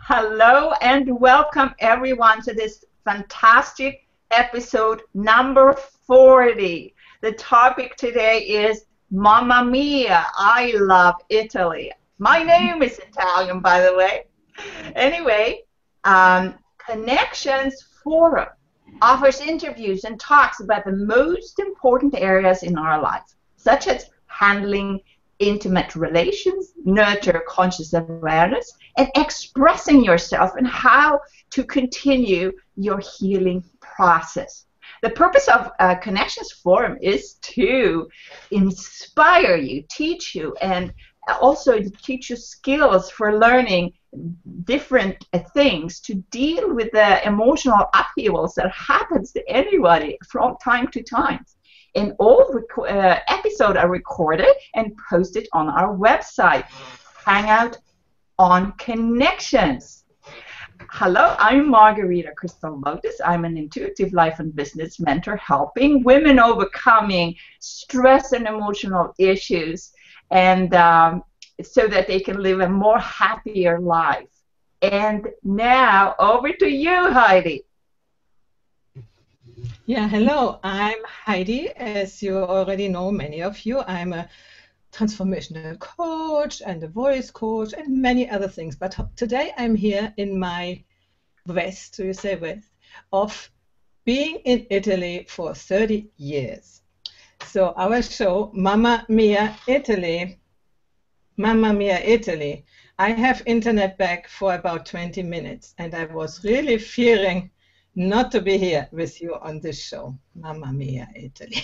Hello and welcome everyone to this fantastic episode number 40. The topic today is Mamma Mia, I love Italy. My name is Italian, by the way. Anyway, Connections Forum offers interviews and talks about the most important areas in our life, such as handling intimate relations, nurture conscious awareness, and expressing yourself and how to continue your healing process. The purpose of Connections Forum is to inspire you, teach you, and also teach you skills for learning different things to deal with the emotional upheavals that happens to anybody from time to time. And all episodes are recorded and posted on our website, Hangout on Connections. Hello, I'm Margarita Crystal Lotus. I'm an intuitive life and business mentor helping women overcoming stress and emotional issues and so that they can live a more happier life. And now, over to you, Heidi. Yeah, hello, I'm Heidi. As you already know, many of you, I'm a transformational coach and a voice coach and many other things. But today I'm here in my vest, do you say vest, of being in Italy for 30 years. So our show, Mamma Mia Italy, Mamma Mia Italy. I have internet back for about 20 minutes and I was really fearing not to be here with you on this show, Mamma Mia Italy.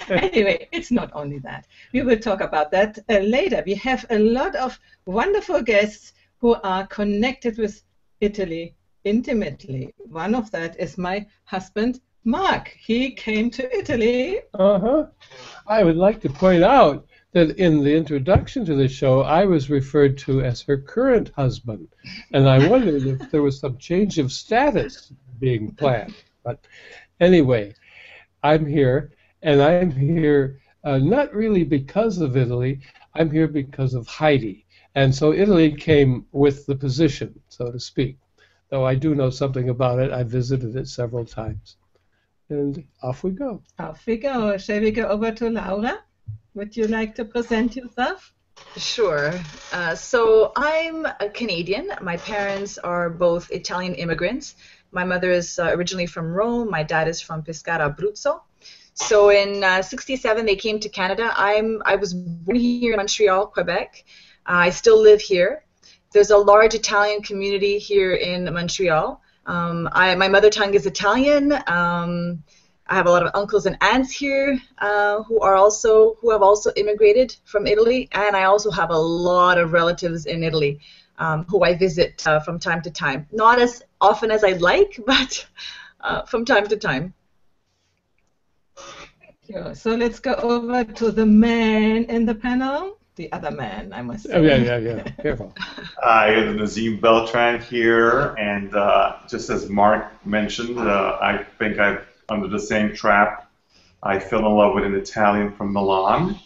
Anyway, it's not only that. We will talk about that later. We have a lot of wonderful guests who are connected with Italy intimately. One of that is my husband, Mark. He came to Italy. I would like to point out that in the introduction to the show, I was referred to as her current husband, and I wondered if there was some change of status being planned. But anyway, I'm here, and I'm here not really because of Italy. I'm here because of Heidi, and so Italy came with the position, so to speak. Though I do know something about it, I visited it several times. And off we go. Off we go. Shall we go over to Laura? Would you like to present yourself? Sure. So I'm a Canadian. My parents are both Italian immigrants. My mother is originally from Rome. My dad is from Pescara, Abruzzo. So in '67, they came to Canada. I was born here in Montreal, Quebec. I still live here. There's a large Italian community here in Montreal. My mother tongue is Italian. I have a lot of uncles and aunts here who have also immigrated from Italy, and I also have a lot of relatives in Italy who I visit from time to time. Not as often as I'd like, but from time to time. Thank you. So let's go over to the man in the panel. The other man, I must say. Oh, yeah. Careful. I am Nazim Beltran here, and just as Mark mentioned, I think I'm under the same trap. I fell in love with an Italian from Milan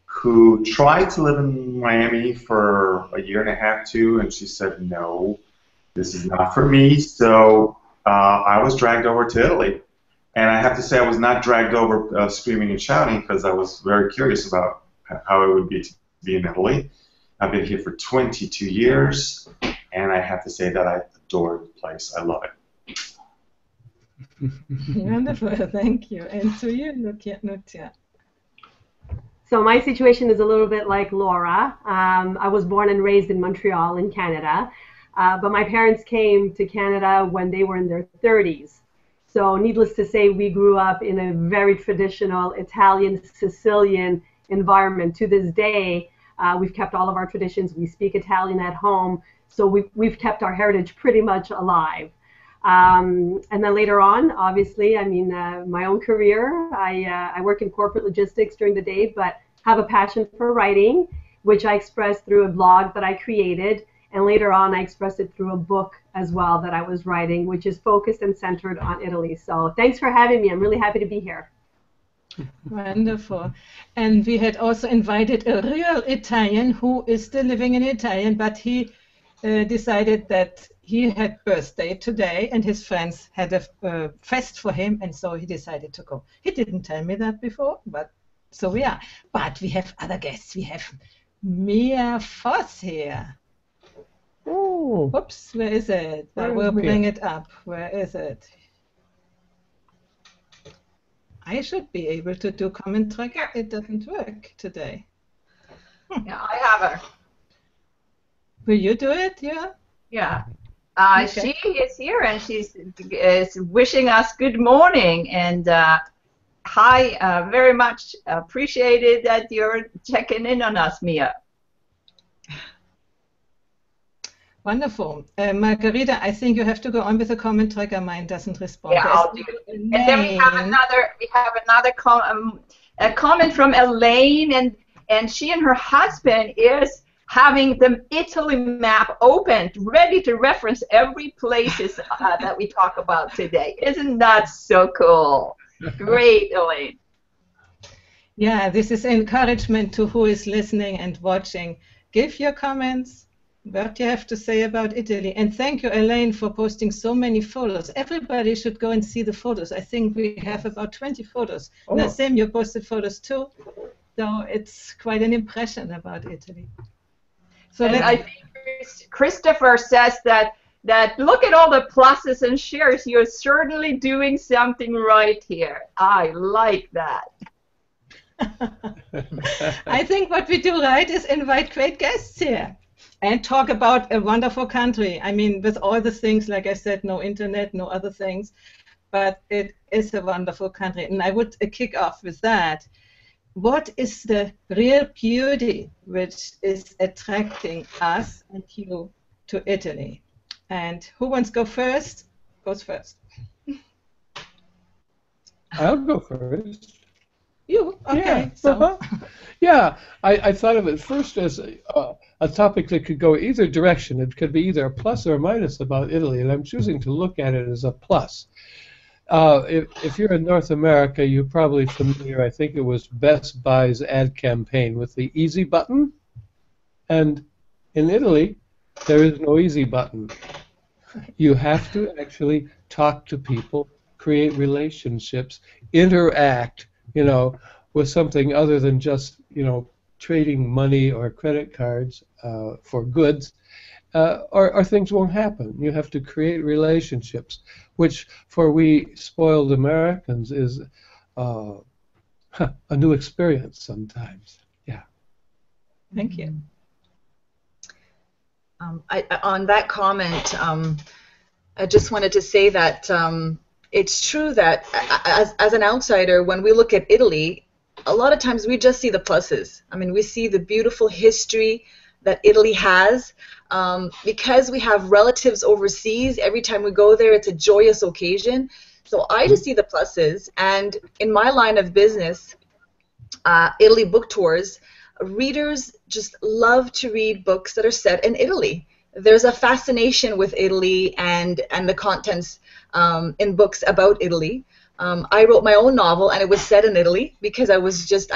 who tried to live in Miami for a year and a half, too, and she said, no, this is not for me, so I was dragged over to Italy. And I have to say I was not dragged over screaming and shouting because I was very curious about how it would be to be in Italy. I've been here for 22 years, and I have to say that I adore the place. I love it. Wonderful, thank you. And to you, Nutya. So my situation is a little bit like Laura. I was born and raised in Montreal in Canada, but my parents came to Canada when they were in their 30s. So needless to say, we grew up in a very traditional Italian, Sicilian environment. To this day, we've kept all of our traditions. We speak Italian at home, so we've kept our heritage pretty much alive. And then later on, obviously, I mean, my own career, I work in corporate logistics during the day, but have a passion for writing, which I express through a blog that I created. And later on, I expressed it through a book as well that I was writing, which is focused and centered on Italy. So thanks for having me. I'm really happy to be here. Wonderful. And we had also invited a real Italian who is still living in Italian, but he decided that he had birthday today and his friends had a fest for him, and so he decided to go. He didn't tell me that before, but so we are. But we have other guests. We have Mia Voss here. Oh. Oops, where is it? I will bring it up. Where is it? I should be able to do comment tracker. It doesn't work today. Yeah, I have her. Will you do it? Yeah. Yeah. Okay. She is here and she's is wishing us good morning and hi. Very much appreciated that you're checking in on us, Mia. Wonderful. Margarita, I think you have to go on with the comment tracker. Mine doesn't respond. Yeah, I'll do it. And then we have another comment from Elaine, and she and her husband is having the Italy map opened, ready to reference every places that we talk about today. Isn't that so cool? Great, Elaine. Yeah, this is encouragement to who is listening and watching. Give your comments, what you have to say about Italy. And thank you, Elaine, for posting so many photos. Everybody should go and see the photos. I think we have about 20 photos. Oh. Nassim, you posted photos too. So it's quite an impression about Italy. So And I think Christopher says that look at all the pluses and shares. You're certainly doing something right here. I like that. I think what we do right is invite great guests here and talk about a wonderful country. I mean, with all the things, like I said, no internet, no other things, but it is a wonderful country. And I would kick off with that. What is the real beauty which is attracting us and you to Italy? And who wants to go first? Goes first. I'll go first. You? Okay. Yeah. So. Yeah, I thought of it first as a topic that could go either direction. It could be either a plus or a minus about Italy, and I'm choosing to look at it as a plus. If you're in North America, you're probably familiar, I think it was Best Buy's ad campaign with the easy button. And in Italy, there is no easy button. You have to actually talk to people, create relationships, interact, with something other than just, trading money or credit cards for goods. Or things won't happen. You have to create relationships, which for we spoiled Americans is a new experience sometimes. Yeah. Thank you. On that comment, I just wanted to say that it's true that as an outsider, when we look at Italy, a lot of times we just see the pluses. I mean, we see the beautiful history that Italy has. Because we have relatives overseas, every time we go there, it's a joyous occasion. So I just see the pluses. And in my line of business, Italy book tours, readers just love to read books that are set in Italy. There's a fascination with Italy and the contents in books about Italy. I wrote my own novel, and it was set in Italy because I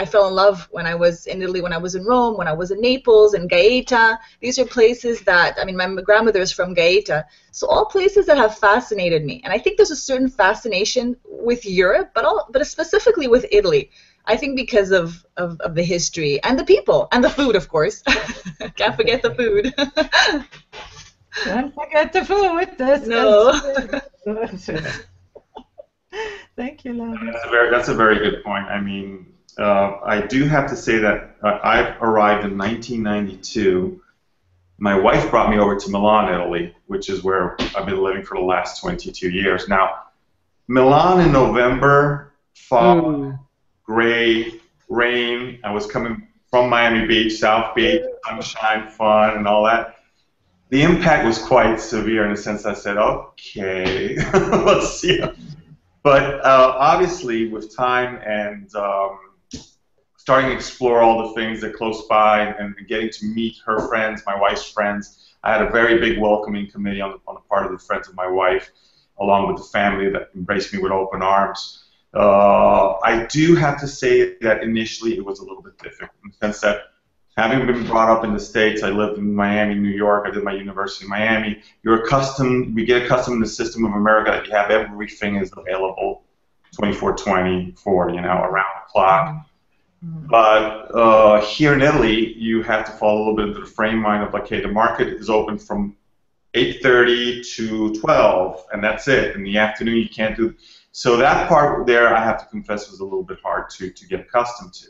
fell in love when I was in Italy, when I was in Rome, when I was in Naples and Gaeta. These are places that, my grandmother is from Gaeta. So all places that have fascinated me. And I think there's a certain fascination with Europe, but specifically with Italy. I think because of the history and the people and the food, of course. Can't forget the food. Don't forget the food. No. Thank you, Laura. That's a very good point. I mean, I do have to say that I've arrived in 1992. My wife brought me over to Milan, Italy, which is where I've been living for the last 22 years. Now, Milan in November, fog, gray, rain. I was coming from Miami Beach, South Beach, sunshine, fun, and all that. The impact was quite severe in the sense I said, okay, let's see. But obviously, with time and starting to explore all the things that are close by and getting to meet her friends, my wife's friends, I had a very big welcoming committee on the part of the friends of my wife, along with the family that embraced me with open arms. I do have to say that initially it was a little bit difficult in the sense that having been brought up in the States, I lived in Miami, New York. I did my university in Miami. We get accustomed to the system of America that you have everything is available 24/24, around the clock. But here in Italy, you have to fall a little bit into the frame mind of, like, okay, the market is open from 8:30 to 12, and that's it. In the afternoon, you can't do. So that part there, I have to confess, was a little bit hard to get accustomed to.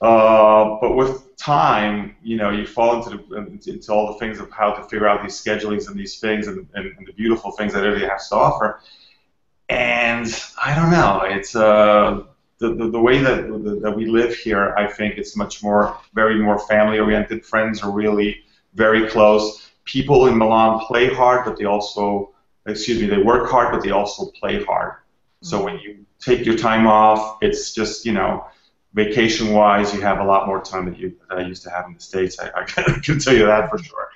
But with time, you fall into all the things of how to figure out these schedulings and these things and the beautiful things that Italy has to offer. And I don't know, it's the way that we live here. I think it's very more family-oriented. Friends are really very close. People in Milan play hard, but they work hard, but they also play hard. So when you take your time off, it's just, vacation-wise, you have a lot more time that I used to have in the States. I can tell you that for sure.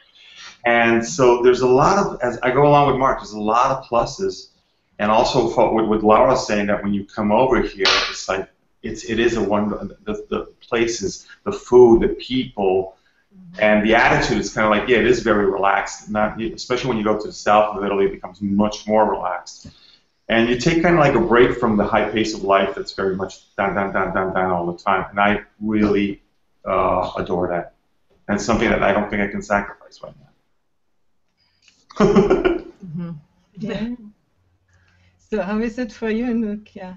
And so there's a lot of, as I go along with Mark, there's a lot of pluses. And also with Laura saying that when you come over here, it's like, it is a wonder. The places, the food, the people, and the attitude is kind of like, yeah, it is very relaxed. Especially when you go to the south of Italy, it becomes much more relaxed. And you take kind of like a break from the high pace of life that's very much down, down, down, down, down all the time. And I really adore that. And it's something that I don't think I can sacrifice right now. Yeah. So how is it for you, Nukia?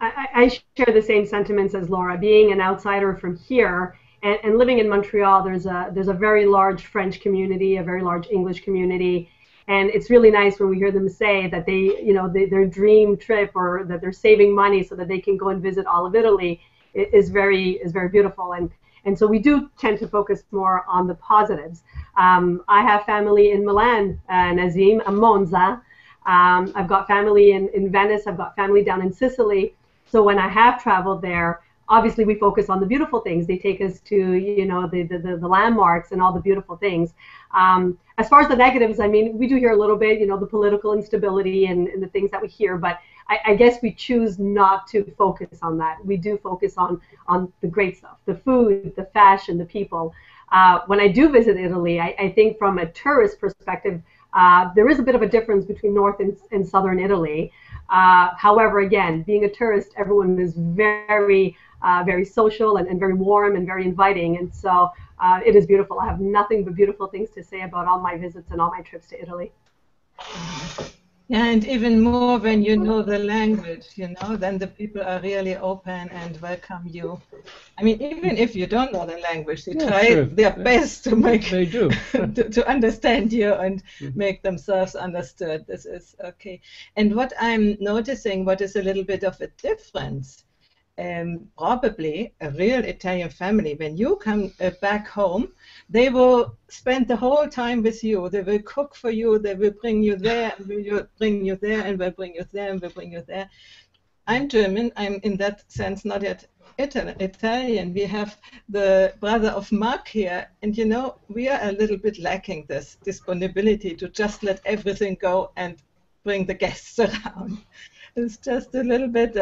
I share the same sentiments as Laura. Being an outsider from here and living in Montreal, there's a very large French community, a very large English community, and it's really nice when we hear them say that their dream trip, or that they're saving money so that they can go and visit all of Italy, is very beautiful. And so we do tend to focus more on the positives. I have family in Milan, Nazim, Monza. I've got family in Venice. I've got family down in Sicily. So when I have traveled there, obviously we focus on the beautiful things. They take us to the landmarks and all the beautiful things. As far as the negatives, I mean, we do hear a little bit, the political instability and the things that we hear, but I guess we choose not to focus on that. We do focus on the great stuff, the food, the fashion, the people. When I do visit Italy, I think from a tourist perspective, there is a bit of a difference between North and Southern Italy. However, again, being a tourist, everyone is very social and very warm and very inviting. And so it is beautiful. I have nothing but beautiful things to say about all my visits and all my trips to Italy. Yeah, and even more when you know the language, then the people are really open and welcome you. I mean, even if you don't know the language, they try their best to make they do to understand you and make themselves understood. This is okay. And what I'm noticing, what is a little bit of a difference, probably a real Italian family, when you come back home, they will spend the whole time with you. They will cook for you. They will bring you there, and will bring you there, and will bring you there, and will bring you there. I'm German. I'm in that sense not yet Italian. We have the brother of Mark here, and we are a little bit lacking this disponibility to just let everything go and bring the guests around. It's just a little bit.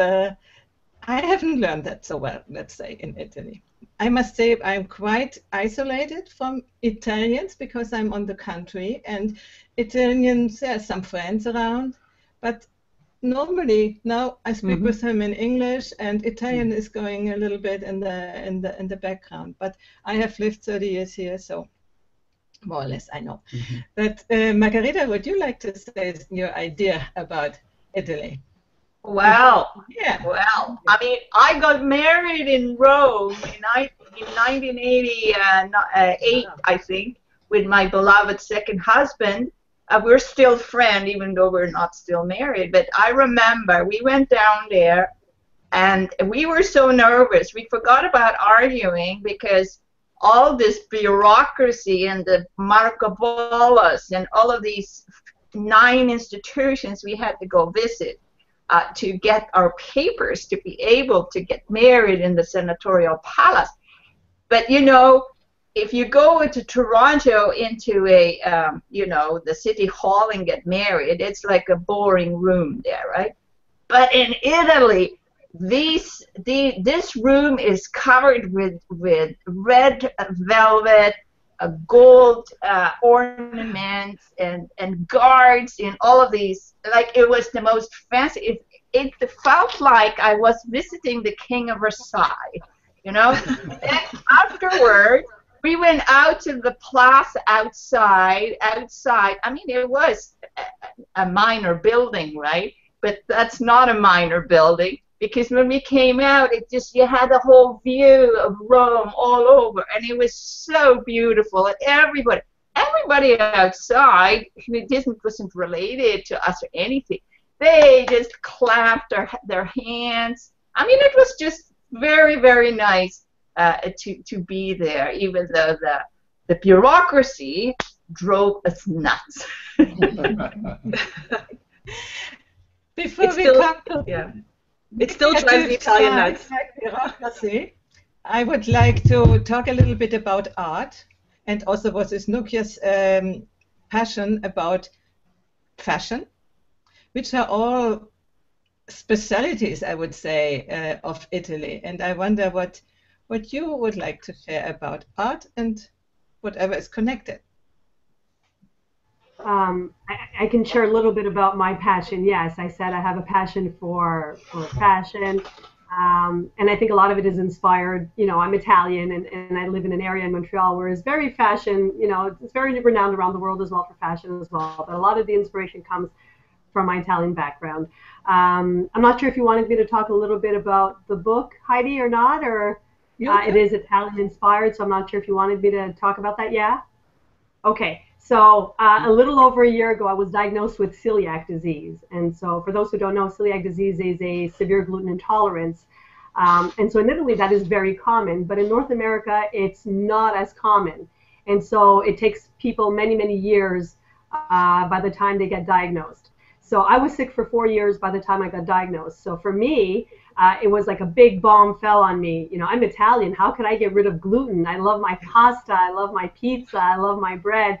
I haven't learned that so well, let's say, in Italy. I must say I'm quite isolated from Italians because I'm on the country, and Italians, there are some friends around, but normally now I speak with them in English, and Italian is going a little bit in the background. But I have lived 30 years here, so more or less I know. But Margarita, would you like to say your idea about Italy? Well, I mean, I got married in Rome in 1988, I think, with my beloved second husband. We're still friends, even though we're not still married. But I remember we went down there, and we were so nervous. We forgot about arguing because all this bureaucracy and the Marco Polos and all of these 9 institutions we had to go visit. To get our papers to be able to get married in the senatorial palace. But if you go into Toronto into a the city hall and get married, it's like a boring room there, right? But in Italy, this room is covered with red velvet, gold ornaments, and guards in all of these. Like, it was the most fancy. It felt like I was visiting the King of Versailles, you know. And afterward, we went out to the plaza outside. I mean, it was a minor building, right? But that's not a minor building, because when we came out, you had a whole view of Rome all over, and it was so beautiful. And everybody outside who wasn't related to us or anything, they just clapped their hands. I mean, it was just very, very nice to be there, even though the bureaucracy drove us nuts. Before It's we still- come to Yeah. It still drives the Italian nuts. bureaucracy, I would like to talk a little bit about art, and also what is Nukia's passion about fashion, which are all specialities, I would say, of Italy. And I wonder what you would like to share about art and whatever is connected. I can share a little bit about my passion. Yes, I said I have a passion for fashion, and I think a lot of it is inspired. You know, I'm Italian, and I live in an area in Montreal where it's very fashion. You know, it's very renowned around the world as well for fashion as well. But a lot of the inspiration comes from my Italian background. I'm not sure if you wanted me to talk a little bit about the book, Heidi, or not, or it is Italian inspired. So I'm not sure if you wanted me to talk about that. Yeah. Okay. So a little over a year ago, I was diagnosed with celiac disease. And so for those who don't know, celiac disease is a severe gluten intolerance. And so in Italy, that is very common. But in North America, it's not as common. And so it takes people many, many years by the time they get diagnosed. So I was sick for 4 years by the time I got diagnosed. So for me, it was like a big bomb fell on me. You know, I'm Italian. How could I get rid of gluten? I love my pasta. I love my pizza. I love my bread.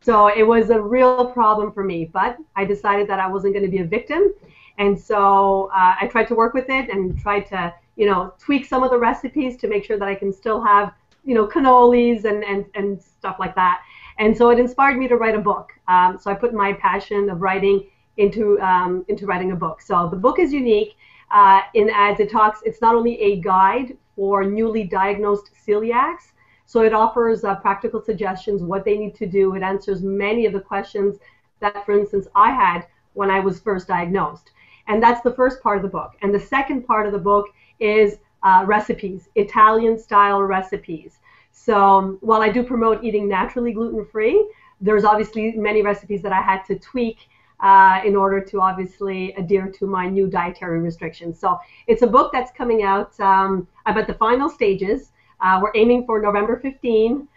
So it was a real problem for me, but I decided that I wasn't going to be a victim. And so I tried to work with it and tried to, you know, tweak some of the recipes to make sure that I can still have, you know, cannolis and stuff like that. And so it inspired me to write a book. So I put my passion of writing into writing a book. So the book is unique in as it talks, it's not only a guide for newly diagnosed celiacs, so it offers practical suggestions, what they need to do. It answers many of the questions that, for instance, I had when I was first diagnosed. And that's the first part of the book. And the second part of the book is recipes, Italian-style recipes. So while I do promote eating naturally gluten-free, there's obviously many recipes that I had to tweak in order to obviously adhere to my new dietary restrictions. So it's a book that's coming out. I'm at the final stages. We're aiming for November 15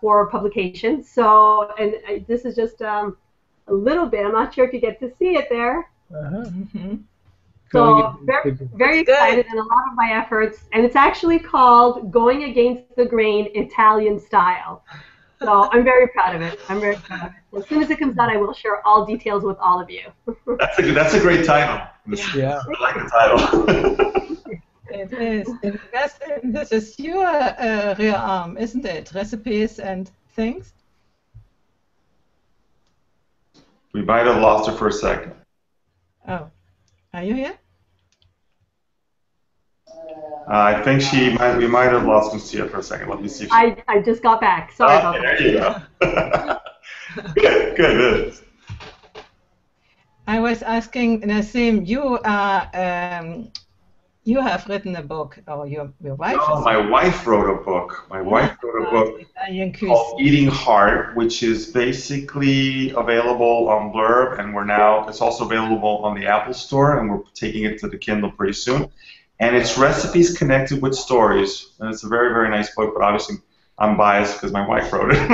for publication. So, and this is just a little bit. I'm not sure if you get to see it there. So very excited, and a lot of my efforts. And it's actually called Going Against the Grain Italian Style. So I'm very proud of it. I'm very proud of it. As soon as it comes out, I will share all details with all of you. That's a great title. Yeah. I like the title. It is. This is your rear arm, isn't it? Recipes and things? We might have lost her for a second. Oh, are you here? I think we might have lost Lucia for a second. Let me see. I just got back. Sorry about that. There you go. Good. I was asking Nassim, you have written a book, or your wife? No, my wife wrote a book. My wife wrote a book called Eating Heart, which is basically available on Blurb, and it's also available on the Apple Store, and we're taking it to the Kindle pretty soon. And it's recipes connected with stories, and it's a very, very nice book. But obviously, I'm biased because my wife wrote it.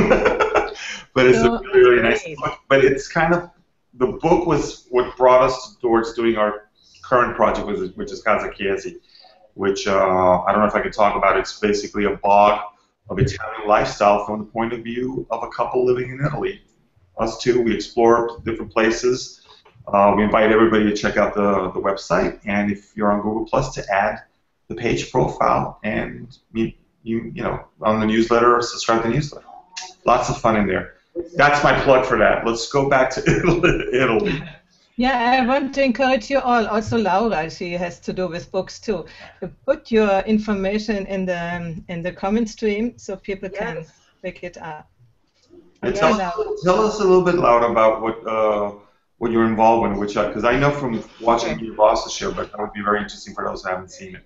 But it's a really, really nice book. But it's kind of the book was what brought us towards doing our current project, which is Casa Chiesi, which I don't know if I can talk about. It's basically a blog of Italian lifestyle from the point of view of a couple living in Italy. Us two, we explore different places. We invite everybody to check out the website, and if you're on Google Plus, to add the page profile, and you know, on the newsletter, or subscribe to the newsletter. Lots of fun in there. That's my plug for that. Let's go back to Italy. Yeah, I want to encourage you all. Also, Laura, she has to do with books too. Put your information in the comment stream so people can pick it up. And tell us a little bit, Laura, about what you're involved in, because I know from watching your boss's show, but that would be very interesting for those who haven't seen it.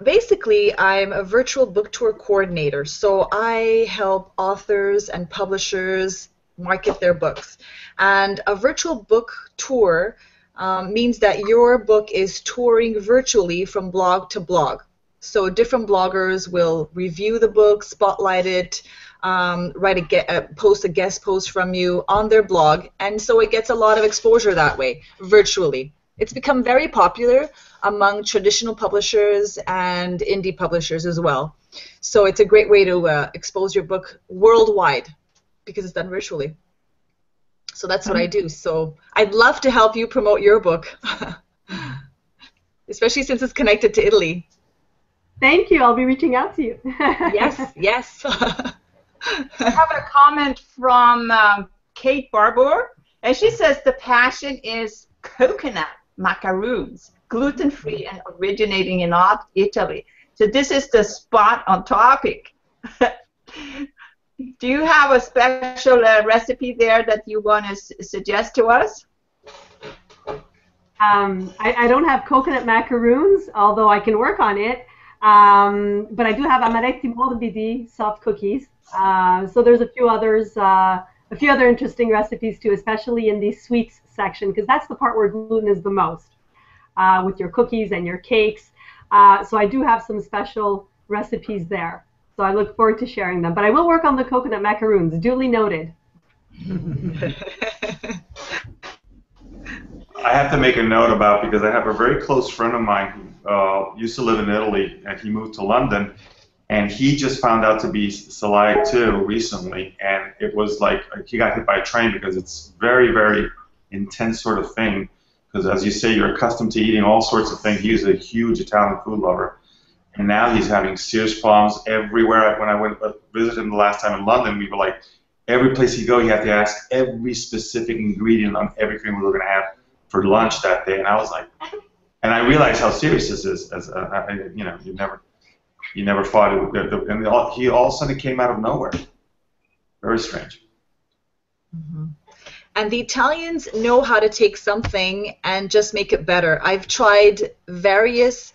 Basically, I'm a virtual book tour coordinator, so I help authors and publishers market their books. And a virtual book tour means that your book is touring virtually from blog to blog. So different bloggers will review the book, spotlight it, post a guest post from you on their blog, and so it gets a lot of exposure that way, virtually. It's become very popular among traditional publishers and indie publishers as well. So it's a great way to expose your book worldwide because it's done virtually. So that's what I do. So I'd love to help you promote your book, especially since it's connected to Italy. Thank you. I'll be reaching out to you. Yes, yes. I have a comment from Kate Barbour, and she says the passion is coconut macaroons, gluten-free and originating in Italy. So this is the spot on topic. Do you have a special recipe there that you want to suggest to us? I don't have coconut macaroons, although I can work on it. But I do have amaretti morbidi soft cookies. So there's a few others, a few other interesting recipes too, especially in the sweets section, because that's the part where gluten is the most, with your cookies and your cakes. So I do have some special recipes there. So I look forward to sharing them. But I will work on the coconut macaroons, duly noted. I have to make a note about, because I have a very close friend of mine who used to live in Italy, and he moved to London, and he just found out to be celiac too recently, and it was like he got hit by a train, because it's very, very intense sort of thing, because as you say, you're accustomed to eating all sorts of things. He's a huge Italian food lover, and now he's having serious problems everywhere. When I went to visit him the last time in London, we were like, every place you go, you have to ask every specific ingredient on everything we were going to have for lunch that day, and I was like, and I realized how serious this is. As you know, you never thought it would. And he all of a sudden came out of nowhere. Very strange. Mm-hmm. And the Italians know how to take something and just make it better. I've tried various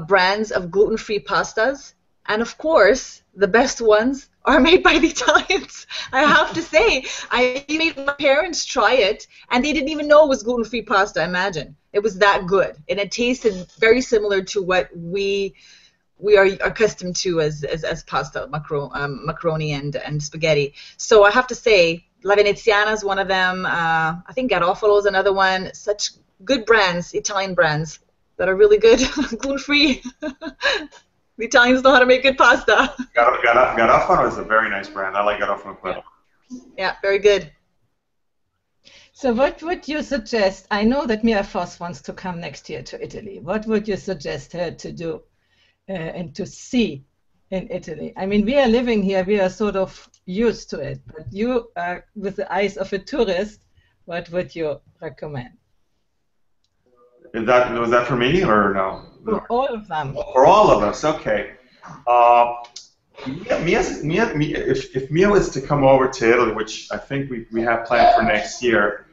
brands of gluten-free pastas, and of course, the best ones are made by the Italians. I have to say, I made my parents try it, and they didn't even know it was gluten-free pasta. Imagine, it was that good, and it tasted very similar to what we are accustomed to as pasta, macaroni and spaghetti. So I have to say, La Veneziana is one of them. I think Garofalo is another one. Such good brands, Italian brands, that are really good, gluten-free. The Italians know how to make good pasta. Garofalo is a very nice brand. I like Garofalo quite a lot. Yeah, very good. So what would you suggest? I know that Mia Voss wants to come next year to Italy. What would you suggest her to do and to see in Italy? I mean, we are living here. We are sort of used to it. But you, with the eyes of a tourist, what would you recommend? Was that for me or no? For all of them. For all of us, okay. If Mia was to come over to Italy, which I think we have planned for next year,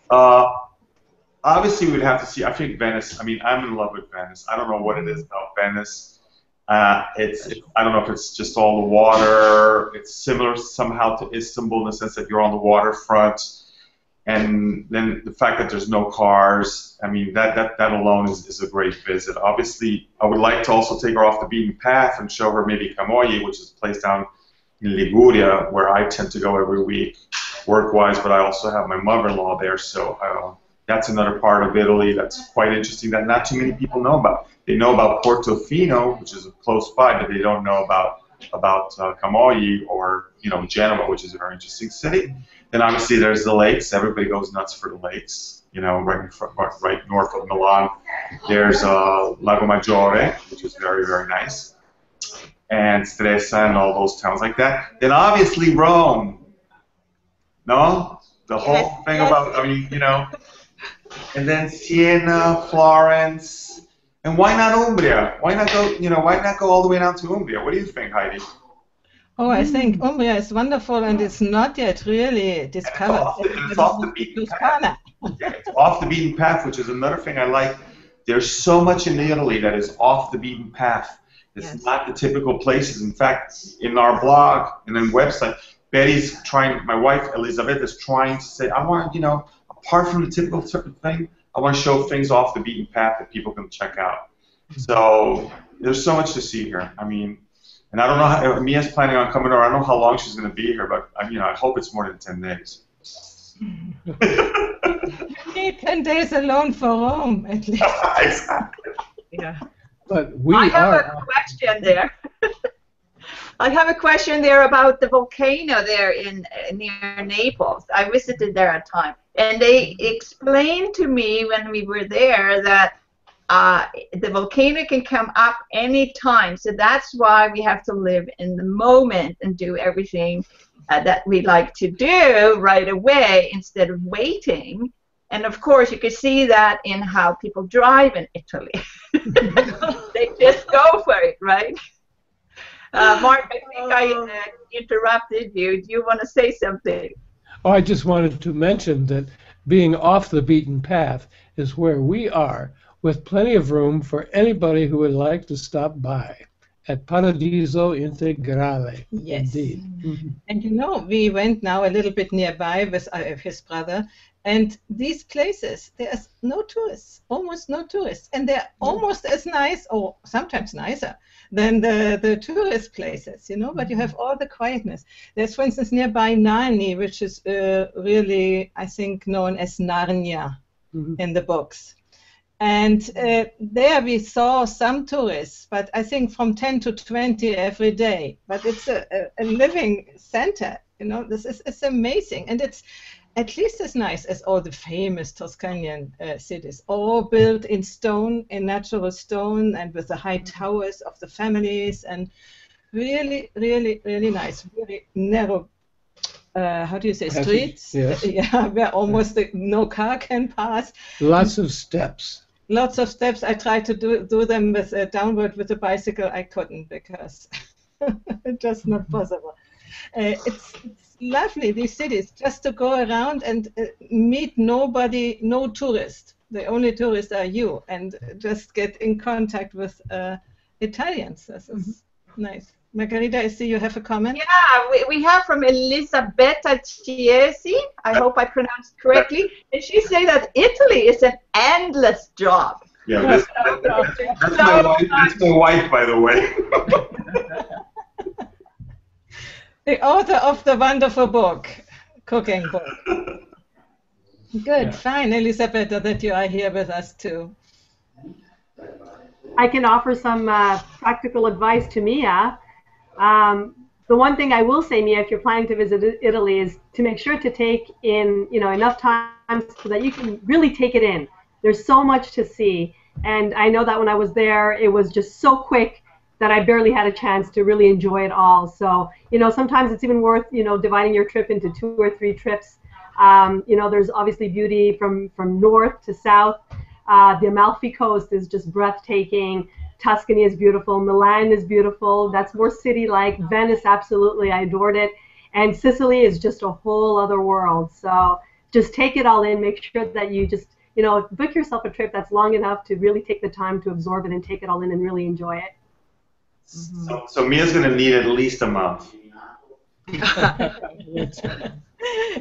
obviously we'd have to see. I think Venice. I mean, I'm in love with Venice. I don't know what it is about Venice. I don't know if it's just all the water. It's similar somehow to Istanbul in the sense that you're on the waterfront. And then the fact that there's no cars, I mean, that alone is a great visit. Obviously, I would like to also take her off the beaten path and show her maybe Camogli, which is a place down in Liguria where I tend to go every week, work-wise, but I also have my mother-in-law there, so that's another part of Italy that's quite interesting that not too many people know about. They know about Portofino, which is close by, but they don't know about about Camogli or Genoa, which is a very interesting city. Then obviously there's the lakes. Everybody goes nuts for the lakes. Right north of Milan, there's Lago Maggiore, which is very, very nice, and Stresa and all those towns like that. Then obviously Rome. No, the whole thing about and then Siena, Florence, and why not Umbria? Why not go? Why not go all the way down to Umbria? What do you think, Heidi? Oh, I think Umbria is wonderful, and it's not yet really discovered. It's off the beaten path. Yeah, it's off the beaten path, which is another thing I like. There's so much in Italy that is off the beaten path. It's not the typical places. In fact, in our blog and then website, Betty's trying. My wife Elizabeth is trying to say, I want apart from the typical thing, I want to show things off the beaten path that people can check out. So there's so much to see here. I mean. And I don't know how Mia's planning on coming over. I don't know how long she's going to be here, but I hope it's more than 10 days. You need 10 days alone for Rome, at least. Exactly. Yeah. But I have a question there. I have a question there about the volcano there near Naples. I visited there at a time, and they explained to me when we were there that the volcano can come up any time, so that's why we have to live in the moment and do everything that we like to do right away instead of waiting. And of course, you can see that in how people drive in Italy. They just go for it, right? Mark, I think I interrupted you. Do you want to say something? Oh, I just wanted to mention that being off the beaten path is where we are, with plenty of room for anybody who would like to stop by at Paradiso Integrale. Yes. Indeed. Mm-hmm. And we went now a little bit nearby with his brother, and these places, there's no tourists, almost no tourists, and they're almost as nice, or sometimes nicer, than the tourist places, but you have all the quietness. There's, for instance, nearby Narni, which is really, I think, known as Narnia in the books. And there we saw some tourists, but I think from 10 to 20 every day. But it's a living center, it's amazing. And it's at least as nice as all the famous Tuscanian cities, all built in stone, in natural stone, and with the high towers of the families, and really, really, really nice, very narrow. How do you say, streets? Yes. Yeah, where almost no car can pass. Lots of steps. Lots of steps. I tried to do them with downward with a bicycle. I couldn't because it's just not possible. It's lovely, these cities, just to go around and meet nobody, no tourist. The only tourists are you, and just get in contact with Italians. This is nice. Margarita, I see you have a comment. Yeah, we have from Elisabetta Chiesi. I hope I pronounced correctly. And she said that Italy is an endless job. Yeah, that's my wife, by the way. The author of the wonderful book, cooking book. Good, fine, Elisabetta, that you are here with us too. I can offer some practical advice to Mia. The one thing I will say, Mia, if you're planning to visit Italy, is to make sure to take in, enough time so that you can really take it in. There's so much to see, and I know that when I was there, it was just so quick that I barely had a chance to really enjoy it all. So, sometimes it's even worth, dividing your trip into 2 or 3 trips. There's obviously beauty from north to south. The Amalfi Coast is just breathtaking. Tuscany is beautiful. Milan is beautiful. That's more city-like. Venice, absolutely. I adored it. And Sicily is just a whole other world. So just take it all in. Make sure that you just, book yourself a trip that's long enough to really take the time to absorb it and take it all in and really enjoy it. So Mia's going to need at least a month. Yeah,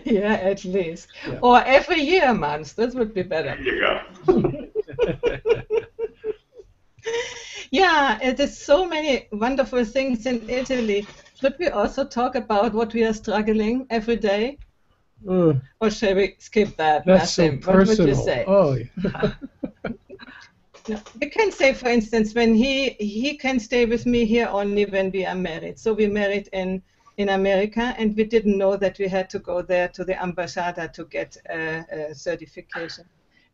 at least. Yeah. Or every year a month. That would be better. There you go. Yeah, there's so many wonderful things in Italy. Should we also talk about what we are struggling every day? Or shall we skip that? That's so personal. What would you say? Oh, yeah. No, we can say, for instance, when he can stay with me here only when we are married. So we married in America, and we didn't know that we had to go there to the ambassador to get a certification.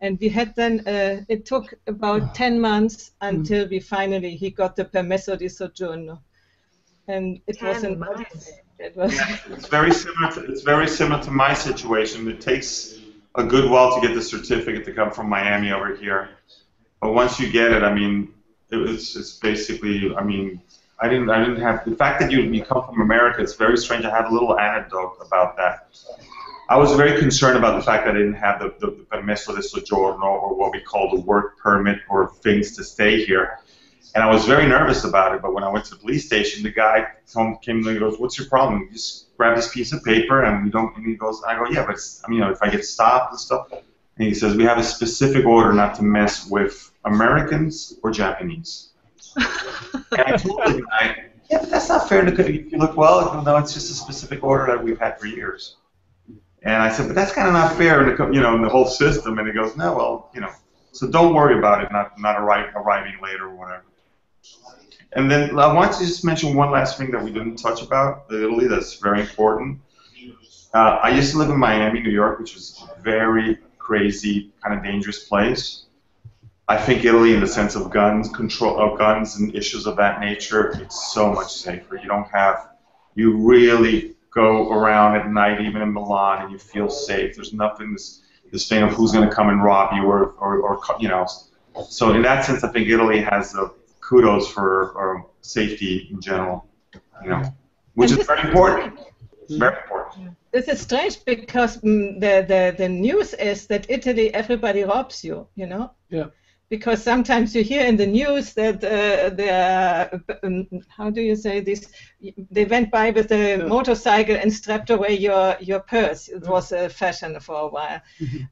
And we had then, it took about 10 months until he got the permesso di soggiorno. And it was 10 months. It's very similar to my situation. It takes a good while to get the certificate to come from Miami over here. But once you get it, I mean, it's basically, I mean, I didn't have, the fact that you come from America, it's very strange. I had a little anecdote about that. I was very concerned about the fact that I didn't have the permesso di soggiorno, or what we call the work permit, or things to stay here. And I was very nervous about it, but when I went to the police station, the guy came and he goes, "What's your problem? You just grab this piece of paper and you don't," and he goes, I go, "Yeah, but it's, I mean, you know, if I get stopped and stuff," and he says, "We have a specific order not to mess with Americans or Japanese." And I told the guy, "Yeah, but that's not fair. If you look well, no, it's just a specific order that we've had for years." And I said, "But that's kind of not fair in the, you know, in the whole system." And he goes, "No, well, you know, so don't worry about it not arriving late or whatever." And then I want to just mention one last thing that we didn't touch about Italy that's very important. I used to live in Miami, New York, which is a very crazy, kind of dangerous place. I think Italy, in the sense of guns, control of guns and issues of that nature, it's so much safer. You really go around at night, even in Milan, and you feel safe. There's nothing, this thing of who's going to come and rob you, or you know. So in that sense, I think Italy has a kudos for safety in general, you know, which is very important. Very important. This is strange because the news is that Italy, everybody robs you, you know? Yeah. Because sometimes you hear in the news that how do you say this? They went by with a motorcycle and strapped away your purse. It was a fashion for a while.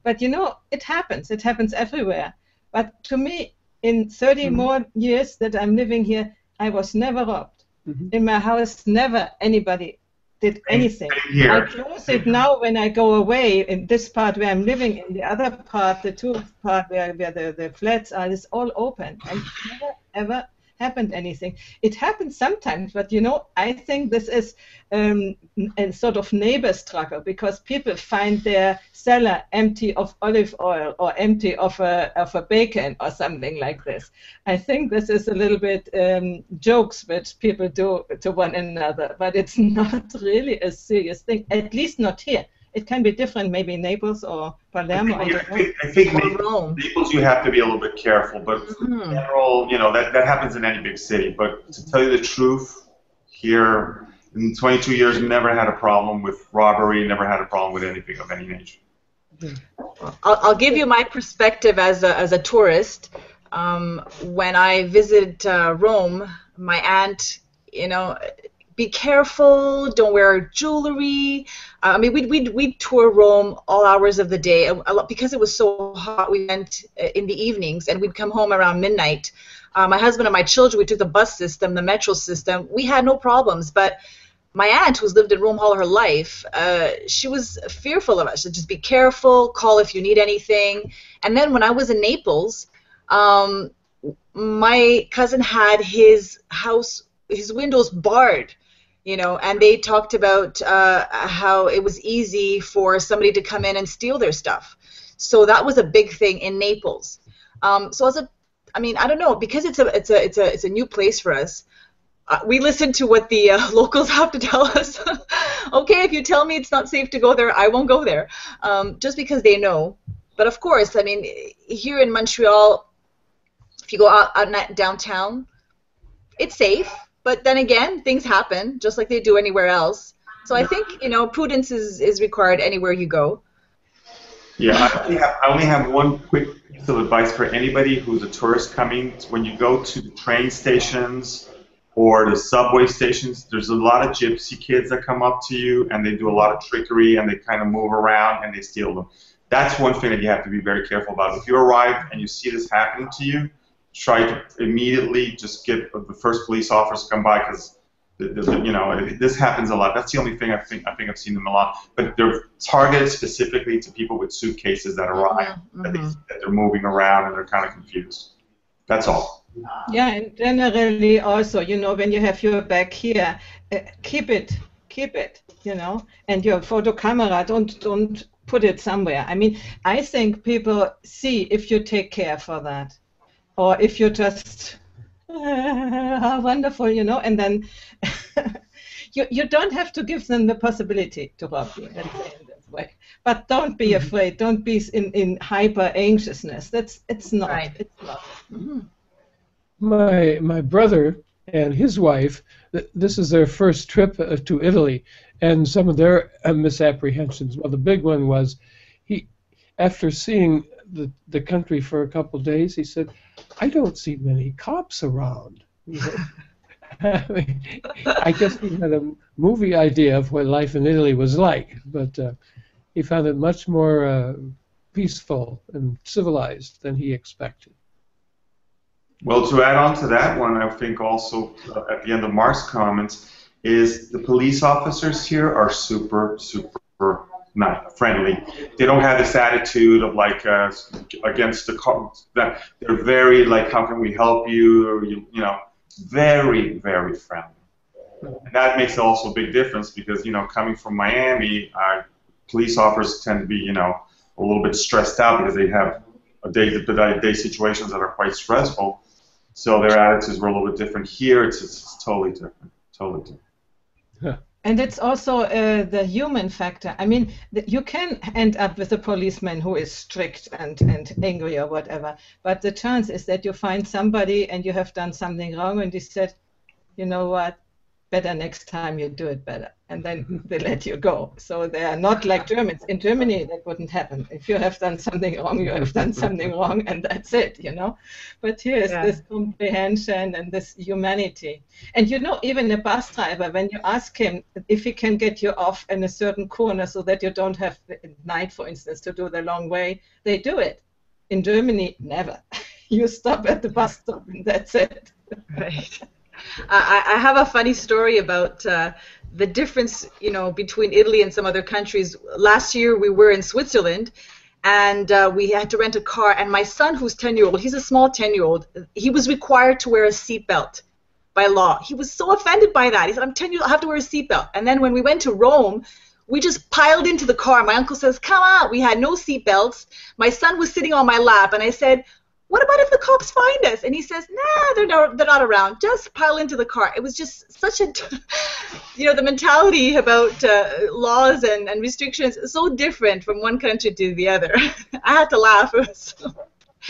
But you know, it happens. It happens everywhere. But to me, in 30 more years that I'm living here, I was never robbed. In my house, never anybody did anything. I close it now when I go away in this part where I'm living. In the other part, the two part where the flats are, is all open. And never, ever happened anything. It happens sometimes, but you know, I think this is a sort of neighbor struggle, because people find their cellar empty of olive oil or empty of a bacon or something like this. I think this is a little bit jokes which people do to one another, but it's not really a serious thing, at least not here. It can be different, maybe Naples or Palermo. I think Naples you have to be a little bit careful, but in general, you know, that happens in any big city. But to tell you the truth, here in 22 years, never had a problem with robbery, never had a problem with anything of any nature. I'll give you my perspective as a tourist. When I visit Rome, my aunt, you know, be careful, don't wear jewelry. I mean, we'd tour Rome all hours of the day. Because it was so hot, we went in the evenings, and we'd come home around midnight. My husband and my children, we took the bus system, the metro system. We had no problems, but my aunt, who's lived in Rome all her life, she was fearful of us. So just be careful, call if you need anything. And then when I was in Naples, my cousin had his house, his windows barred, you know, and they talked about how it was easy for somebody to come in and steal their stuff. So that was a big thing in Naples. So I mean, I don't know, because it's a new place for us. We listen to what the locals have to tell us. Okay, if you tell me it's not safe to go there, I won't go there, just because they know. But of course, I mean, here in Montreal, if you go out downtown, it's safe. But then again, things happen, just like they do anywhere else. So I think, you know, prudence is required anywhere you go. Yeah, I only have one quick piece of advice for anybody who's a tourist coming. When you go to the train stations or the subway stations, there's a lot of gypsy kids that come up to you, and they do a lot of trickery, and they kind of move around, and they steal them. That's one thing that you have to be very careful about. If you arrive and you see this happening to you, try to immediately just get the first police officer to come by, because you know, this happens a lot. That's the only thing I think I've seen in Milan. But they're targeted specifically to people with suitcases that arrive, that they're moving around, and they're kind of confused. That's all. Yeah, and generally also, you know, when you have your bag here, keep it, you know, and your photo camera, don't put it somewhere. I mean, I think people see if you take care for that, or if you just, how wonderful, you know, and then you don't have to give them the possibility to rob you and say in this way. But don't be afraid. Don't be in hyper anxiousness. It's not. Right. It's not. My brother and his wife, this is their first trip to Italy, and some of their misapprehensions. Well, the big one was, after seeing the country for a couple of days, he said, "I don't see many cops around." You know? I mean, I guess he had a movie idea of what life in Italy was like, but he found it much more peaceful and civilized than he expected. Well, to add on to that one, I think also at the end of Mark's comments is the police officers here are super, super not friendly. They don't have this attitude of like against the cops. That they're very like, how can we help you? Or you know, very, very friendly. And that makes also a big difference because, you know, coming from Miami, police officers tend to be, you know, a little bit stressed out because they have day-to-day situations that are quite stressful. So their attitudes were a little bit different. Here, it's totally different. Totally different. Yeah. And it's also the human factor. I mean, you can end up with a policeman who is strict and angry or whatever, but the chance is that you find somebody and you have done something wrong and he said, you know what, better next time you do it better. And then they let you go. So they are not like Germans. In Germany, that wouldn't happen. If you have done something wrong, you have done something wrong, and that's it, you know. But here is this comprehension and this humanity. And you know, even a bus driver, when you ask him if he can get you off in a certain corner so that you don't have at night, for instance, to do the long way, they do it. In Germany, never. You stop at the bus stop and that's it. Right. I have a funny story about the difference, you know, between Italy and some other countries. Last year we were in Switzerland, and we had to rent a car. And my son, who's 10-year-old, he's a small 10-year-old. He was required to wear a seatbelt by law. He was so offended by that. He said, "I'm 10 years old, I have to wear a seatbelt." And then when we went to Rome, we just piled into the car. My uncle says, "Come on." We had no seatbelts. My son was sitting on my lap, and I said, "What about if the cops find us?" And he says, "Nah, they're not around. Just pile into the car." It was just such a, you know, the mentality about laws and restrictions is so different from one country to the other. I had to laugh.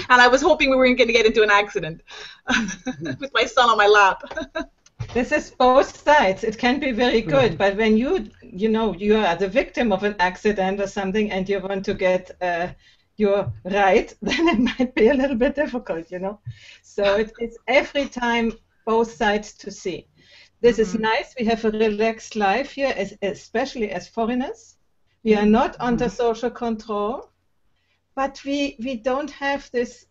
And I was hoping we weren't going to get into an accident with my son on my lap. This is both sides. It can be very good, but when you know, you are the victim of an accident or something and you want to get your right, then it might be a little bit difficult, you know. So it's every time both sides to see. This is nice. We have a relaxed life here, especially as foreigners. We are not under social control, but we don't have this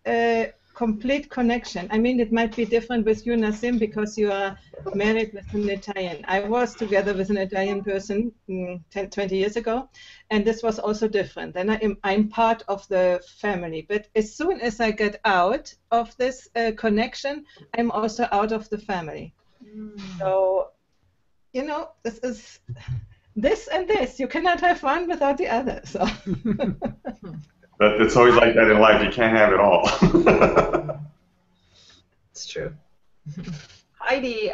complete connection. I mean, it might be different with you, Nassim, because you are married with an Italian. I was together with an Italian person 20 years ago, and this was also different. And I'm part of the family. But as soon as I get out of this connection, I'm also out of the family. So, you know, this is this and this. You cannot have one without the other. So. But it's always like that in life. You can't have it all. It's true. Heidi,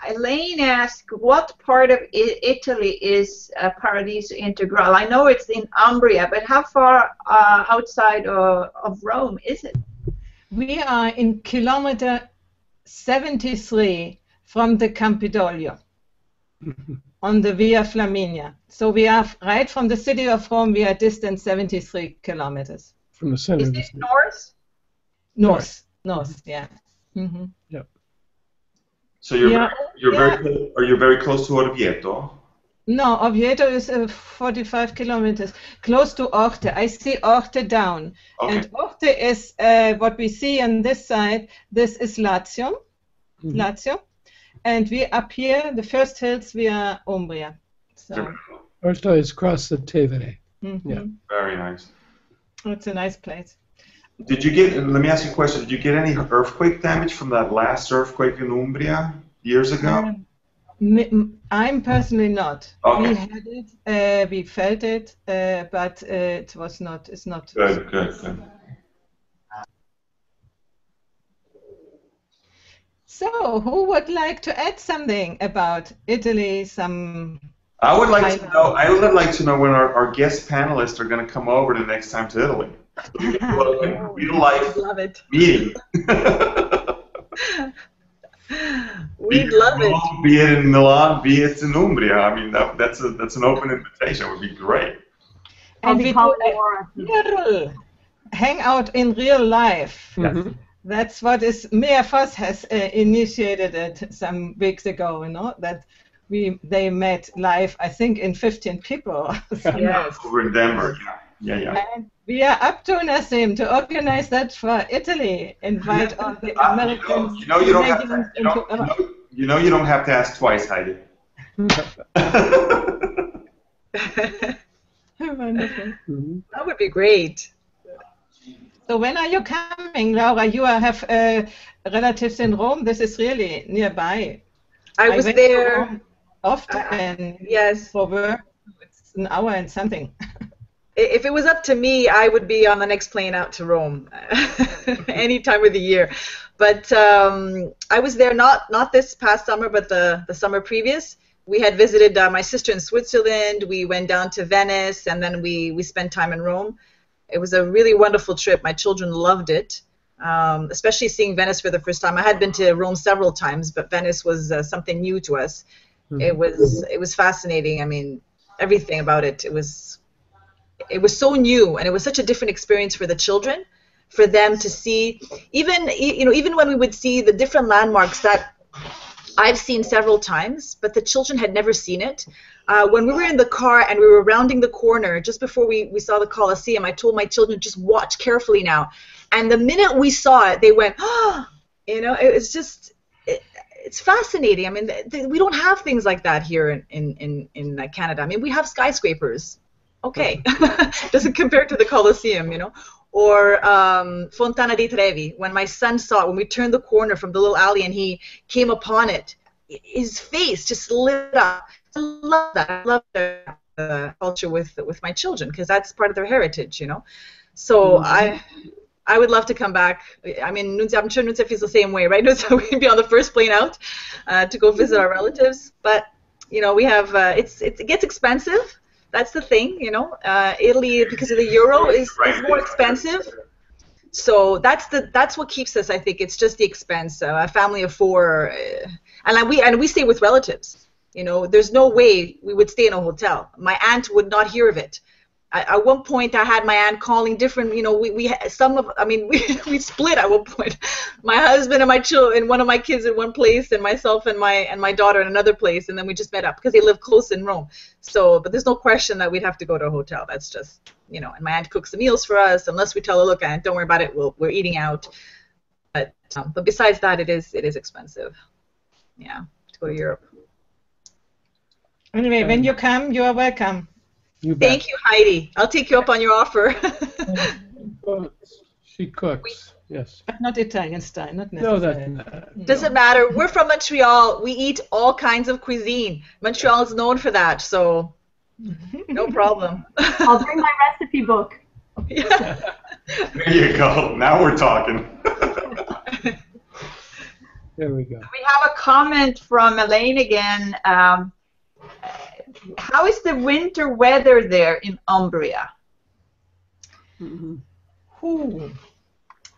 Elaine asked, what part of Italy is Paradiso Integral? I know it's in Umbria, but how far outside of Rome is it? We are in kilometer 73 from the Campidoglio on the Via Flaminia. So we are right from the city of Rome, we are distant 73 kilometers. From the center is of the it city. North? North, yeah. Mm-hmm. Yep. So are you very close to Orvieto? No, Oviedo is 45 kilometers, close to Orte. I see Orte down. Okay. And Orte is what we see on this side. This is Lazio. Mm-hmm. Lazio. And we up here, the first hills, we are Umbria. So. Orto is across the Tevere. Mm-hmm. Yeah. Very nice. It's a nice place. Did you get? Let me ask you a question. Did you get any earthquake damage from that last earthquake in Umbria years ago? I'm personally not. Okay. We had it, we felt it, but it was not. It's not. Good, good, good. So, who would like to add something about Italy? I would like to know. I would like to know when our guest panelists are going to come over the next time to Italy. So we can do a real life meeting. We'd love it. Be it in Milan, be it in Umbria. I mean, that's an open invitation. It would be great. And we do real hang out in real life. Mm-hmm. That's what is. Mea Voss has initiated it some weeks ago. You know that they met live. I think in 15 people. Yes. Over in Denver. Yeah. And we are up to Nassim to organize that for Italy. Invite all the Americans. You don't have to ask twice, Heidi. Wonderful. That would be great. So when are you coming, Laura? You have relatives in Rome. This is really nearby. I was went there to Rome often. Yes. For work. It's an hour and something. If it was up to me, I would be on the next plane out to Rome any time of the year. But I was there not this past summer, but the summer previous. We had visited my sister in Switzerland. We went down to Venice, and then we spent time in Rome. It was a really wonderful trip. My children loved it, especially seeing Venice for the first time. I had been to Rome several times, but Venice was something new to us. It was fascinating. I mean, everything about it. It was so new, and it was such a different experience for the children, for them to see. Even when we would see the different landmarks that I've seen several times, but the children had never seen it. When we were in the car and we were rounding the corner just before we saw the Colosseum, I told my children, just watch carefully now. And the minute we saw it, they went, oh, it's just, it's fascinating. I mean, we don't have things like that here in Canada. I mean, we have skyscrapers. Okay, doesn't compare to the Colosseum, Or Fontana dei Trevi. When my son saw it, when we turned the corner from the little alley and he came upon it, his face just lit up. I love that. I love the culture with my children because that's part of their heritage, So I would love to come back. I mean, I'm sure Nunzia feels the same way, right? Nunzia, we'd be on the first plane out to go visit our relatives. But, we have, it gets expensive. That's the thing, Italy, because of the euro, is more expensive. So that's what keeps us. I think it's just the expense. A family of four, and we stay with relatives. There's no way we would stay in a hotel. My aunt would not hear of it. At one point, I had my aunt calling different. We split at one point. My husband and my children, and one of my kids in one place, and myself and my daughter in another place, and then we just met up because they live close in Rome. So, but there's no question that we'd have to go to a hotel. That's just, and my aunt cooks the meals for us. Unless we tell her, look, aunt, don't worry about it. We're eating out. But besides that, it is expensive. Yeah, to go to Europe. Anyway, when you come, you are welcome. Thank you, Heidi. I'll take you up on your offer. She cooks, yes. But not Italian style, not necessarily. No, that's not. Doesn't matter. We're from Montreal. We eat all kinds of cuisine. Montreal is known for that, so no problem. I'll bring my recipe book. Yeah. There you go. Now we're talking. There we go. We have a comment from Elaine again. How is the winter weather there in Umbria?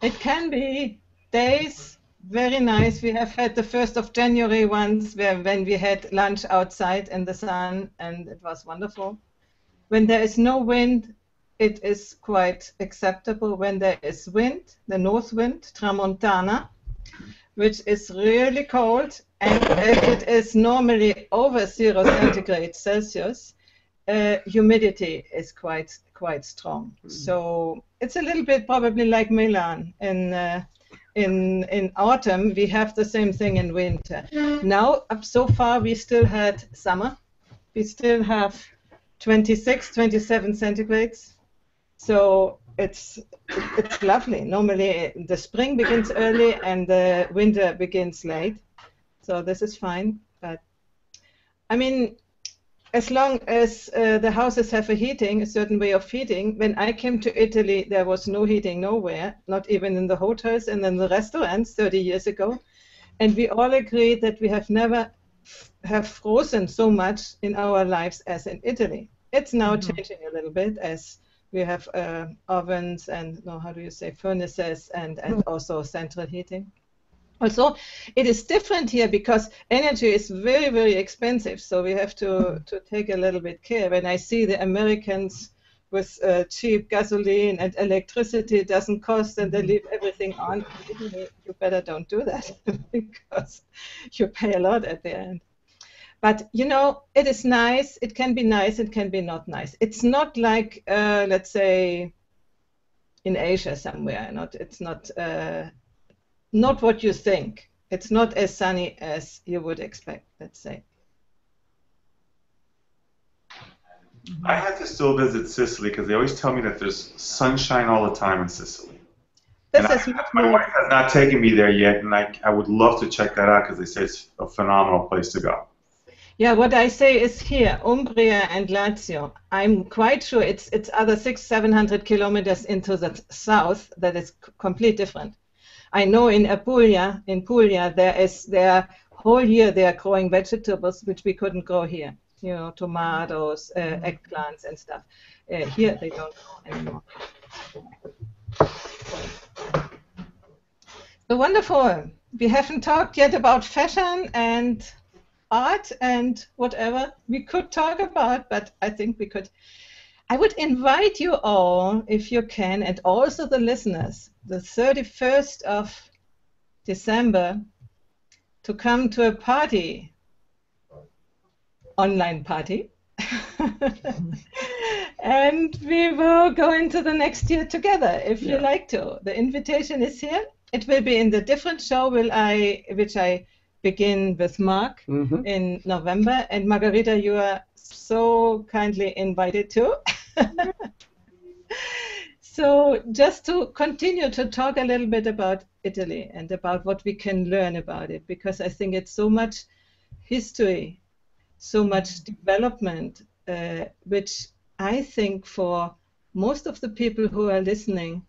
It can be days very nice. We have had the 1st of January once when we had lunch outside in the sun, and it was wonderful. When there is no wind, it is quite acceptable. When there is wind, the north wind, tramontana, which is really cold, and it is normally over 0 centigrade Celsius, humidity is quite strong. So it's a little bit probably like Milan. In autumn, we have the same thing in winter. Now, up so far, we still had summer. We still have 26, 27 centigrades. So it's lovely. Normally the spring begins early and the winter begins late, so this is fine. But I mean, as long as the houses have a certain way of heating. When I came to Italy, there was no heating nowhere, not even in the hotels and in the restaurants 30 years ago. And we all agreed that we have never have frozen so much in our lives as in Italy. It's now changing a little bit as we have ovens and, no, how do you say, furnaces and also central heating. Also, it is different here because energy is very, very expensive, so we have to take a little bit care. When I see the Americans with cheap gasoline and electricity doesn't cost and they leave everything on, you better don't do that because you pay a lot at the end. But, you know, it is nice, it can be nice, it can be not nice. It's not like, let's say, in Asia somewhere. It's not what you think. It's not as sunny as you would expect, let's say. I had to still visit Sicily because they always tell me that there's sunshine all the time in Sicily. My wife has not taken me there yet, and I would love to check that out because they say it's a phenomenal place to go. Yeah, what I say is here, Umbria and Lazio, I'm quite sure it's other 600-700 kilometers into the south that is completely different. I know in Puglia, their whole year they are growing vegetables which we couldn't grow here. You know, tomatoes, eggplants and stuff. Here they don't grow anymore. So wonderful. We haven't talked yet about fashion and art and whatever we could talk about, but I think we could. I would invite you all, if you can, and also the listeners, the 31st of December, to come to a party, online party, and we will go into the next year together, if you like to. The invitation is here. It will be in the different show, which I begin with Mark in November, and Margarita, you are so kindly invited too. So just to continue to talk a little bit about Italy and about what we can learn about it, because I think it's so much history, so much development, which I think for most of the people who are listening,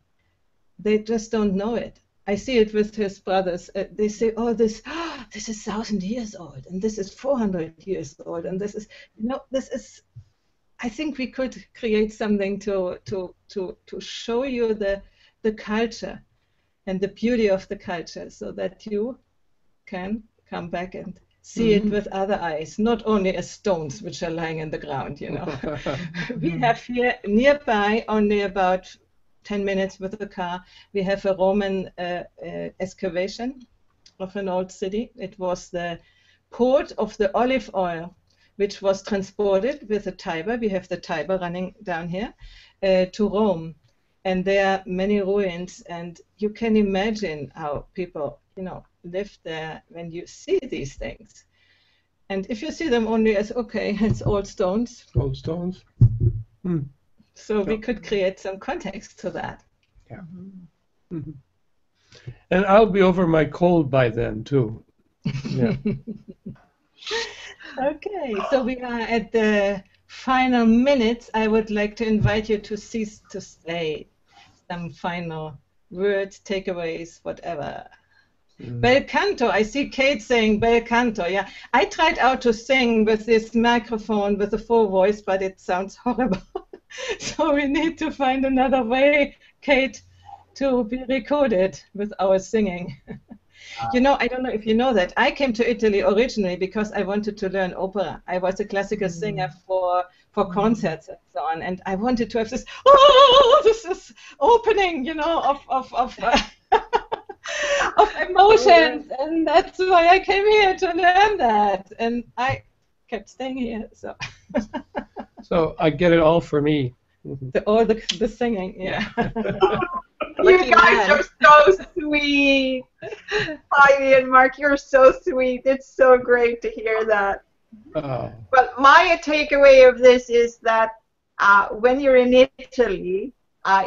they just don't know it. I see it with his brothers. They say, oh, this is 1,000 years old, and this is 400 years old, and this is, this is. I think we could create something to show you the culture and the beauty of the culture, so that you can come back and see it with other eyes, not only as stones which are lying in the ground. We have here nearby, only about 10 minutes with the car, we have a Roman excavation of an old city. It was the port of the olive oil, which was transported with the Tiber. We have the Tiber running down here to Rome, and there are many ruins. And you can imagine how people, lived there when you see these things. And if you see them only as it's old stones. Old stones. So we could create some context to that. Yeah. And I'll be over my cold by then too. Yeah. Okay, so we are at the final minutes. I would like to invite you to cease to say some final words, takeaways, whatever. Bel canto. I see Kate saying bel canto. Yeah, I tried out to sing with this microphone with a full voice, but it sounds horrible. So we need to find another way, Kate, to be recorded with our singing. I don't know if you know that. I came to Italy originally because I wanted to learn opera. I was a classical singer for concerts and so on, and I wanted to have this this opening, of emotions, and that's why I came here to learn that, and I kept staying here. So I get it all for me. The singing, yeah. You guys are so sweet. Heidi and Mark, you're so sweet. It's so great to hear that. But my takeaway of this is that when you're in Italy,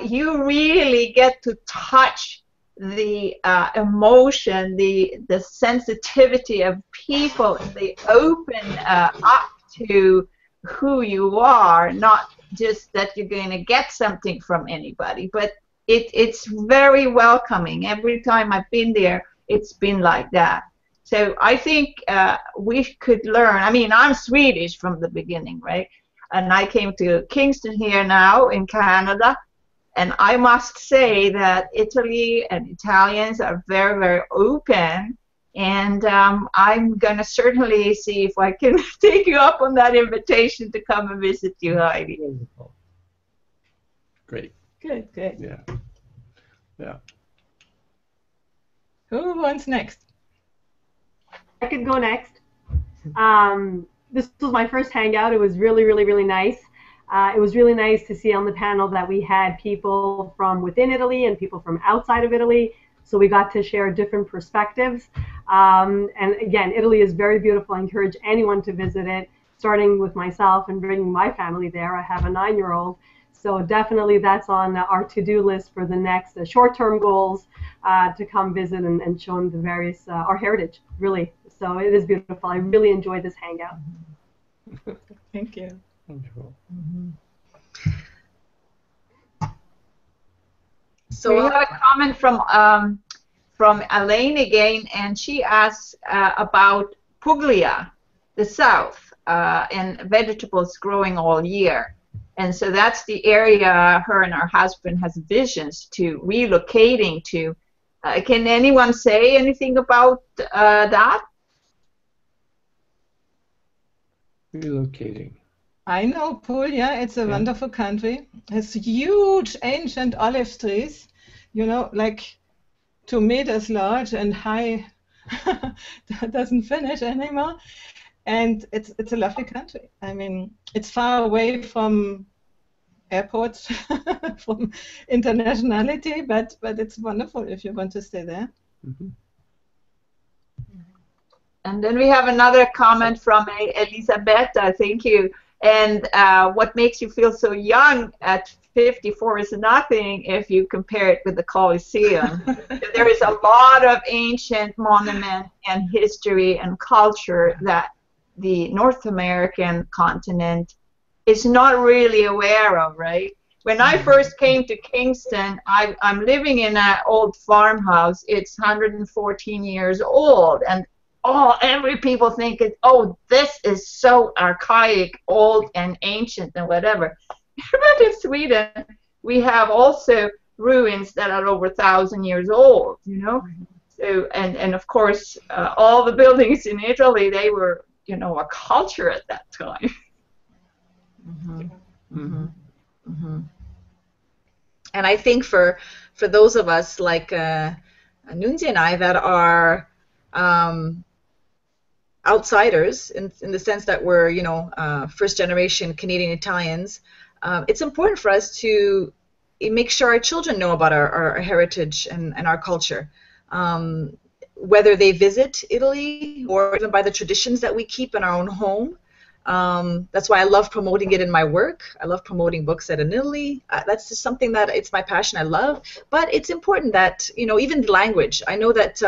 you really get to touch the emotion, the sensitivity of people. They open up to who you are, not just that you're going to get something from anybody, but it's very welcoming. Every time I've been there, it's been like that. So I think we could learn. I mean, I'm Swedish from the beginning, right? And I came to Kingston here now in Canada, and I must say that Italy and Italians are very, very open. And I'm going to certainly see if I can take you up on that invitation to come and visit you, Heidi. Wonderful. Great. Good, good. Yeah. Yeah. Who wants next? I could go next. This was my first hangout. It was really, really, really nice. It was really nice to see on the panel that we had people from within Italy and people from outside of Italy. So we got to share different perspectives. And again, Italy is very beautiful. I encourage anyone to visit it, starting with myself and bringing my family there. I have a 9-year-old. So definitely that's on our to-do list for the next short-term goals, to come visit and show them the various, our heritage, really. So it is beautiful. I really enjoyed this hangout. Thank you. Wonderful. So we have a comment from Elaine again, and she asks about Puglia, the south, and vegetables growing all year. And so that's the area her and her husband has visions to relocating to. Can anyone say anything about that? Relocating. I know Puglia. It's a wonderful country. It's huge ancient olive trees, you know, like 2 meters large and high. That doesn't finish anymore. And it's a lovely country. I mean, it's far away from airports, from internationality, but it's wonderful if you want to stay there. Mm-hmm. And then we have another comment from Elisabetta. Thank you. And what makes you feel so young at 54 is nothing if you compare it with the Colosseum. There is a lot of ancient monument and history and culture that the North American continent is not really aware of, right? When I first came to Kingston, I'm living in an old farmhouse. It's 114 years old, and every people think this is so archaic, old, and ancient, and whatever. But in Sweden, we have also ruins that are over 1,000 years old, you know. So, and of course, all the buildings in Italy, they were, you know, a culture at that time. And I think for those of us like Nunzi and I that are outsiders in the sense that we're, you know, first generation Canadian Italians, it's important for us to make sure our children know about our heritage and our culture. Whether they visit Italy or even by the traditions that we keep in our own home. That's why I love promoting it in my work. I love promoting books set in Italy. That's just something that it's my passion. I love. But it's important that, you know, even the language. I know that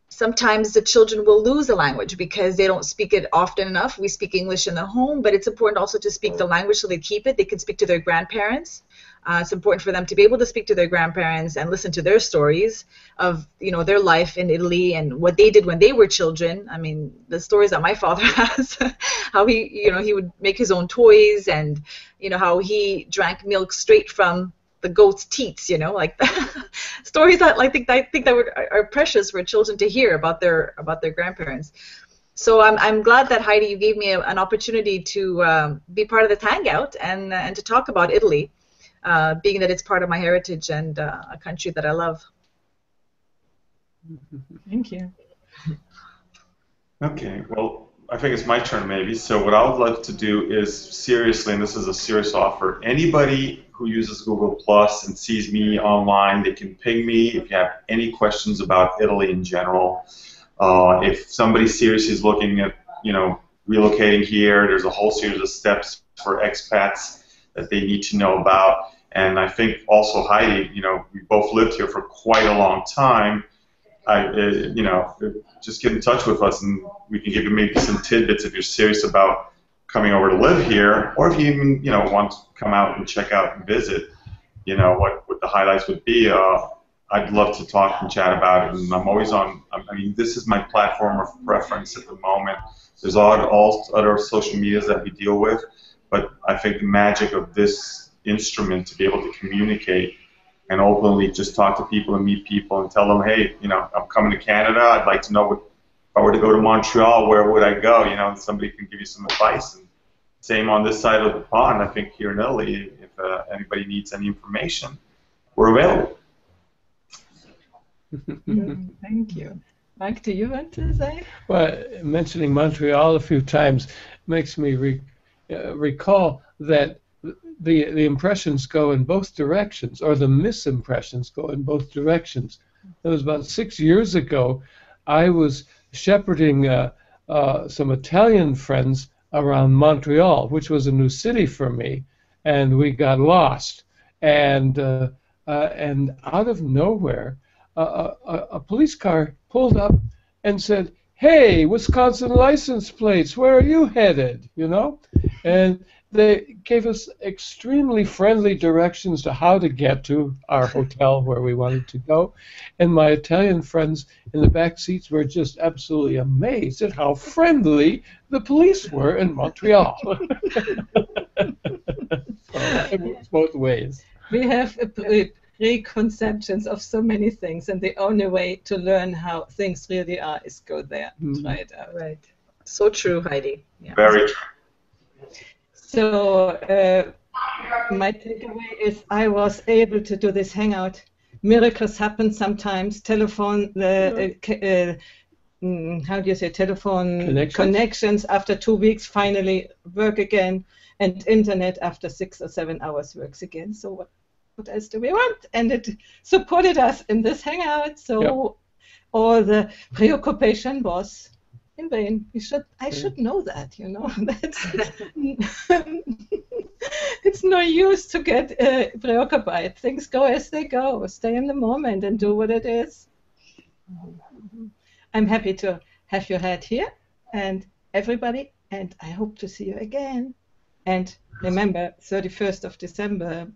sometimes the children will lose the language because they don't speak it often enough. We speak English in the home, but it's important also to speak the language so they keep it. They can speak to their grandparents. It's important for them to be able to speak to their grandparents and listen to their stories of, you know, their life in Italy and what they did when they were children. I mean, the stories that my father has, how he, you know, he would make his own toys and, you know, how he drank milk straight from the goat's teats, you know, like stories that I think that are precious for children to hear about their grandparents. So I'm glad that Heidi, you gave me an opportunity to be part of this hangout and to talk about Italy. Being that it's part of my heritage and a country that I love. Thank you. Okay, well, I think it's my turn maybe. So what I would like to do is seriously, and this is a serious offer, anybody who uses Google Plus and sees me online, they can ping me if you have any questions about Italy in general. If somebody seriously is looking at, you know, relocating here, there's a whole series of steps for expats that they need to know about. And I think also Heidi, you know, we both lived here for quite a long time. You know, just get in touch with us and we can give you maybe some tidbits if you're serious about coming over to live here, or if you even, you know, want to come out and check out and visit, you know, what the highlights would be. I'd love to talk and chat about it, and I'm always on. I mean, this is my platform of reference at the moment. There's all other social medias that we deal with, but I think the magic of this instrument to be able to communicate and openly just talk to people and meet people and tell them, hey, you know, I'm coming to Canada. I'd like to know if I were to go to Montreal, where would I go? You know, and somebody can give you some advice. And same on this side of the pond. I think here in Italy, if anybody needs any information, we're available. Thank you. Mike, do you want to say? Well, mentioning Montreal a few times makes me recall that the impressions go in both directions, or the misimpressions go in both directions. It was about 6 years ago. I was shepherding some Italian friends around Montreal, which was a new city for me, and we got lost. And out of nowhere, a police car pulled up and said, "Hey, Wisconsin license plates, where are you headed?" You know, and they gave us extremely friendly directions to how to get to our hotel where we wanted to go. And my Italian friends in the back seats were just absolutely amazed at how friendly the police were in Montreal. So it works both ways. We have preconceptions of so many things, and the only way to learn how things really are is go there. Try it out. Right. So true, Heidi. Yeah. Very true. So my takeaway is I was able to do this hangout. Miracles happen sometimes. Telephone, how do you say, telephone connections after 2 weeks finally work again, and internet after 6 or 7 hours works again. So what else do we want? And it supported us in this hangout. So all the preoccupation was in vain. I should know that, you know. It's no use to get preoccupied. Things go as they go. Stay in the moment and do what it is. I'm happy to have you had here, and everybody, and I hope to see you again. And remember, 31st of December.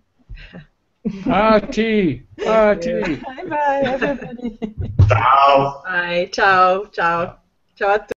Party! Party! Bye-bye, everybody. Ciao! Bye. Ciao. Ciao. Ciao a tutti.